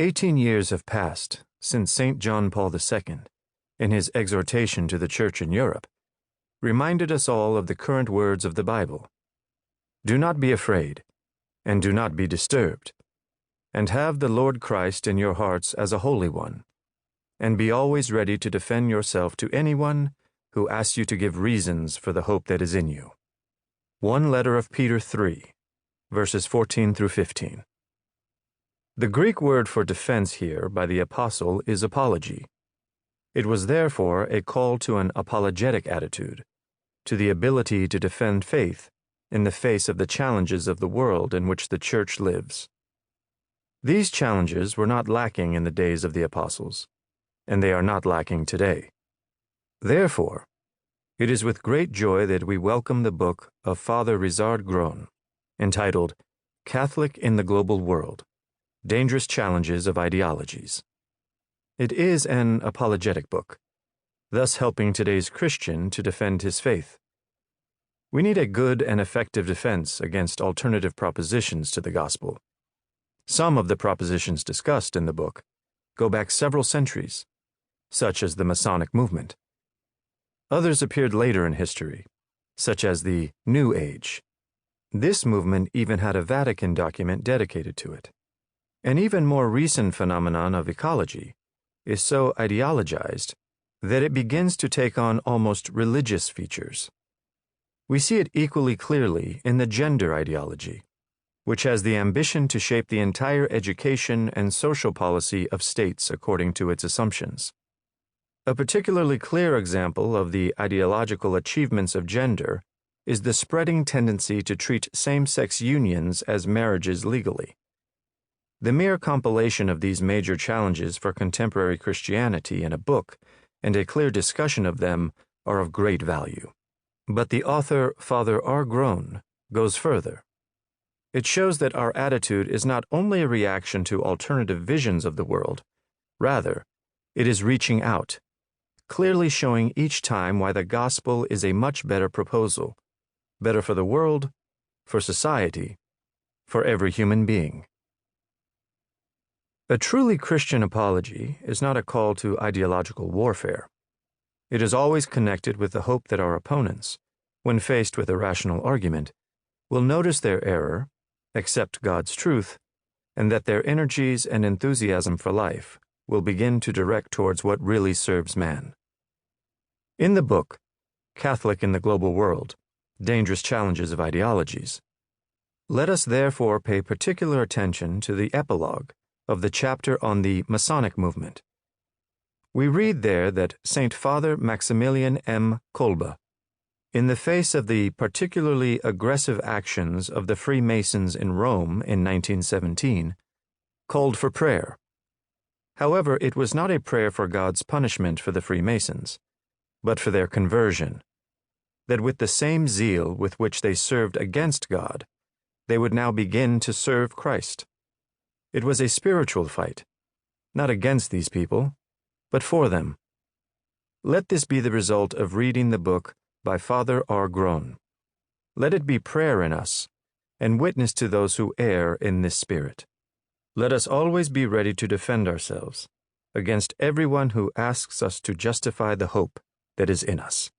18 years have passed since St. John Paul II, in his exhortation to the Church in Europe, reminded us all of the current words of the Bible. Do not be afraid, and do not be disturbed, and have the Lord Christ in your hearts as a Holy One, and be always ready to defend yourself to anyone who asks you to give reasons for the hope that is in you. 1 letter of Peter 3, verses 14 through 15. The Greek word for defense here by the apostle is apology. It was therefore a call to an apologetic attitude, to the ability to defend faith in the face of the challenges of the world in which the church lives. These challenges were not lacking in the days of the apostles, and they are not lacking today. Therefore, it is with great joy that we welcome the book of Father Ryszard Gron, entitled Catholic in the Global World: Dangerous Challenges of Ideologies. It is an apologetic book, thus helping today's Christian to defend his faith. We need a good and effective defense against alternative propositions to the gospel. Some of the propositions discussed in the book go back several centuries, such as the Masonic movement. Others appeared later in history, such as the New Age. This movement even had a Vatican document dedicated to it. An even more recent phenomenon of ecology is so ideologized that it begins to take on almost religious features. We see it equally clearly in the gender ideology, which has the ambition to shape the entire education and social policy of states according to its assumptions. A particularly clear example of the ideological achievements of gender is the spreading tendency to treat same-sex unions as marriages legally. The mere compilation of these major challenges for contemporary Christianity in a book and a clear discussion of them are of great value. But the author, Father R. Gron, goes further. It shows that our attitude is not only a reaction to alternative visions of the world, rather, it is reaching out, clearly showing each time why the gospel is a much better proposal, better for the world, for society, for every human being. A truly Christian apology is not a call to ideological warfare. It is always connected with the hope that our opponents, when faced with a rational argument, will notice their error, accept God's truth, and that their energies and enthusiasm for life will begin to direct towards what really serves man. In the book, Catholic in the Global World: Dangerous Challenges of Ideologies, let us therefore pay particular attention to the epilogue of the chapter on the Masonic movement. We read there that St. Father Maximilian M. Kolbe, in the face of the particularly aggressive actions of the Freemasons in Rome in 1917, called for prayer. However, it was not a prayer for God's punishment for the Freemasons, but for their conversion, that with the same zeal with which they served against God, they would now begin to serve Christ. It was a spiritual fight, not against these people, but for them. Let this be the result of reading the book by Father R. Gron. Let it be prayer in us, and witness to those who err in this spirit. Let us always be ready to defend ourselves against everyone who asks us to justify the hope that is in us.